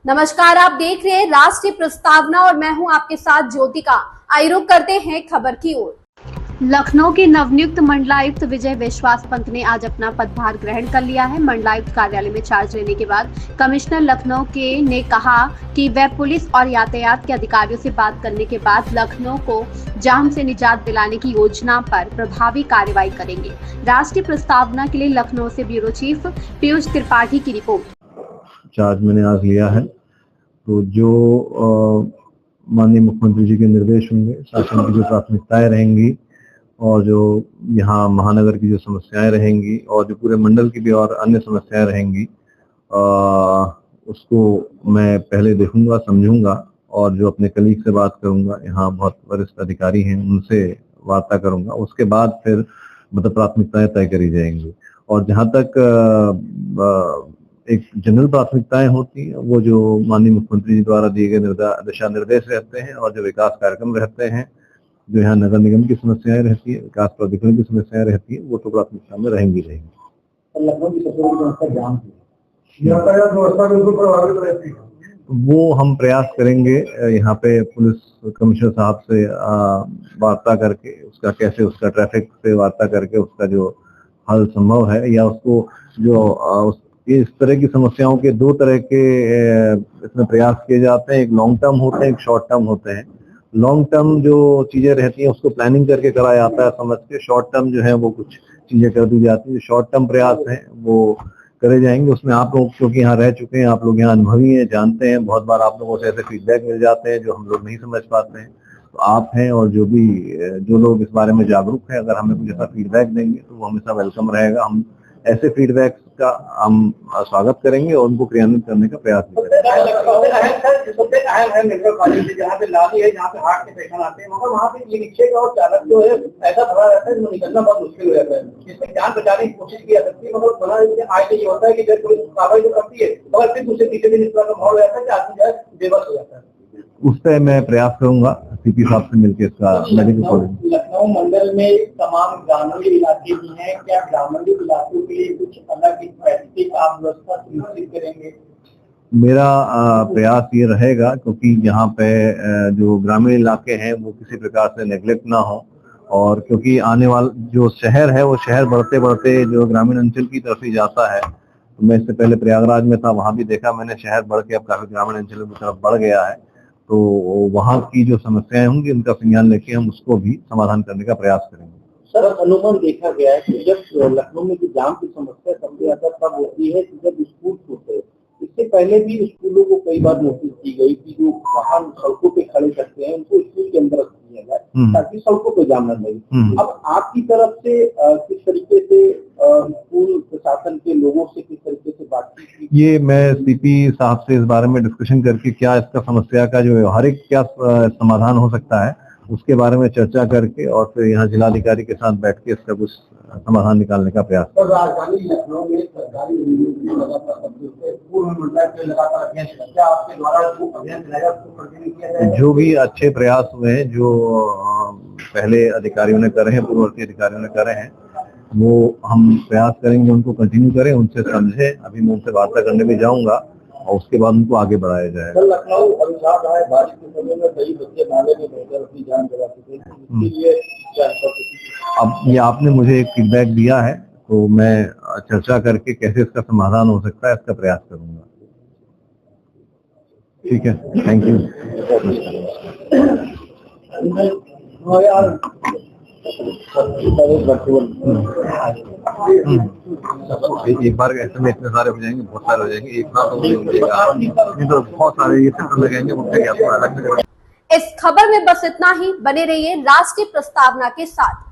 नमस्कार, आप देख रहे हैं राष्ट्रीय प्रस्तावना और मैं हूं आपके साथ ज्योतिका। आइए रुक करते हैं खबर की ओर। लखनऊ के नवनियुक्त मंडलायुक्त विजय विश्वास पंत ने आज अपना पदभार ग्रहण कर लिया है। मंडलायुक्त कार्यालय में चार्ज लेने के बाद कमिश्नर लखनऊ के ने कहा कि वे पुलिस और यातायात के अधिकारियों से बात करने के बाद लखनऊ को जाम से निजात दिलाने की योजना पर प्रभावी कार्रवाई करेंगे। राष्ट्रीय प्रस्तावना के लिए लखनऊ से ब्यूरो चीफ पीयूष त्रिपाठी की रिपोर्ट। चार्ज मैंने आज लिया है, तो जो माननीय मुख्यमंत्री जी के निर्देश होंगे, शासन की जो प्राथमिकताएं रहेंगी और जो यहाँ महानगर की जो समस्याएं रहेंगी और जो पूरे मंडल की भी और अन्य समस्याएं रहेंगी, उसको मैं पहले देखूंगा, समझूंगा और जो अपने कलीग से बात करूंगा, यहाँ बहुत वरिष्ठ अधिकारी हैं, उनसे वार्ता करूंगा। उसके बाद फिर मतलब प्राथमिकताएं तय करी जाएंगी। और जहाँ तक एक जनरल प्राथमिकताएं होती हैं, वो जो माननीय मुख्यमंत्री जी द्वारा दिए गए दिशा निर्देश रहते हैं और जो विकास कार्यक्रम रहते हैं, जो यहाँ नगर निगम की समस्याएं रहती है, विकास प्राधिकरण की समस्याएं रहती है, वो तो प्राथमिकता में रहेंगी। लखनऊ की सबसे बड़ी समस्या जाम की यातायात व्यवस्था बिल्कुल प्रभावित रहती है। वो हम प्रयास करेंगे यहाँ पे पुलिस कमिश्नर साहब से वार्ता करके उसका ट्रैफिक से वार्ता करके उसका जो हल संभव है, या उसको जो इस तरह की समस्याओं के दो तरह के इसमें प्रयास किए जाते हैं। एक लॉन्ग टर्म होते हैं, एक शॉर्ट टर्म होते हैं। लॉन्ग टर्म जो चीजें रहती हैं उसको प्लानिंग करके कराया जाता है समझ के। शॉर्ट टर्म जो है वो कुछ चीजें कर दी जाती है। जो शॉर्ट टर्म प्रयास हैं वो करे जाएंगे। उसमें आप लोग क्योंकि यहाँ रह चुके हैं, आप लोग यहाँ अनुभवी हैं, जानते हैं, बहुत बार आप लोगों से ऐसे फीडबैक मिल जाते हैं जो हम लोग नहीं समझ पाते हैं। तो आप हैं और जो लोग इस बारे में जागरूक हैं, अगर हमें कुछ ऐसा फीडबैक देंगे तो वो हमेशा वेलकम रहेगा। हम ऐसे फीडबैक का हम स्वागत करेंगे और उनको क्रियान्वित करने का प्रयास भी करेंगे। जहाँ पे लाली है, जहाँ पे हार्ट के पेशेंट आते हैं, मगर वहाँ पे ये रिक्शे का और चालक जो है ऐसा खड़ा रहता है, निकलना बहुत मुश्किल हो जाता है। इसमें जान बचाने की कोशिश की जा सकती है, मगर बना आज ये होता है कि जब पुलिस कार्रवाई जो करती है मगर फिर दूसरे तीसरे दिन इस तरह का माहौल रहता है कि आदमी जो है बेबस हो जाता है। उस पर मैं प्रयास करूंगा सीपी साहब से मिलकर इसका मेडिकल कॉलेज। लखनऊ मंडल में तमाम ग्रामीण इलाके भी हैं, क्या ग्रामीण इलाकों के लिए कुछ अलग स्पेसिफिक आप व्यवस्था सुनिश्चित करेंगे? मेरा प्रयास ये रहेगा, क्योंकि यहाँ पे जो ग्रामीण इलाके हैं वो किसी प्रकार से नेग्लेक्ट ना हो, और क्योंकि आने वाला जो शहर है वो शहर बढ़ते बढ़ते जो ग्रामीण अंचल की तरफ ही जाता है। तो मैं इससे पहले प्रयागराज में था, वहां भी देखा मैंने, शहर बढ़ के अब काफी ग्रामीण अंचलों की तरफ बढ़ गया है। तो वहाँ की जो समस्याएं होंगी उनका संज्ञान लेके हम उसको भी समाधान करने का प्रयास करेंगे। सर, अनुमान देखा गया है कि जब लखनऊ में जो जाम की समस्या सबसे ज्यादा तब होती है कि जब स्कूल होते हैं। इससे पहले भी स्कूलों को कई बार नोटिस की गई कि जो वाहन सड़कों पे खड़े करते हैं उनको स्कूल के अंदर किया जाए ताकि सड़कों पे जाम न लगे। अब आपकी तरफ से किस तरीके से स्कूल प्रशासन के लोगों से किस तरीके से बातचीत की? ये मैं सीपी साहब से इस बारे में डिस्कशन करके क्या इसका समस्या का जो व्यवहारिक क्या समाधान हो सकता है उसके बारे में चर्चा करके और फिर यहाँ जिलाधिकारी के साथ बैठ के इसका कुछ समाधान निकालने का प्रयास। राजधानी लखनऊ में सरकारी जो भी अच्छे प्रयास हुए हैं, जो पहले अधिकारियों ने करे हैं, पूर्ववर्ती अधिकारियों ने करे हैं, वो हम प्रयास करेंगे उनको कंटिन्यू करें, उनसे समझे। अभी मैं उनसे वार्ता करने भी जाऊंगा और उसके बाद उनको आगे बढ़ाया जाएगा। लखनऊ अभिशाप है, बारिश के समय में कई बच्चे नाले में बहकर अपनी जान गंवा चुके हैं, इसके लिए अब ये आपने मुझे एक फीडबैक दिया है, तो मैं चर्चा करके कैसे इसका समाधान हो सकता है इसका प्रयास करूंगा। ठीक है, थैंक यू। एक बार ऐसे में इतने सारे हो जाएंगे, बहुत सारे हो जाएंगे, एक साथ नहीं तो बहुत सारे ये सेंटर लगेंगे। इस खबर में बस इतना ही। बने रहिए राष्ट्रीय प्रस्तावना के साथ।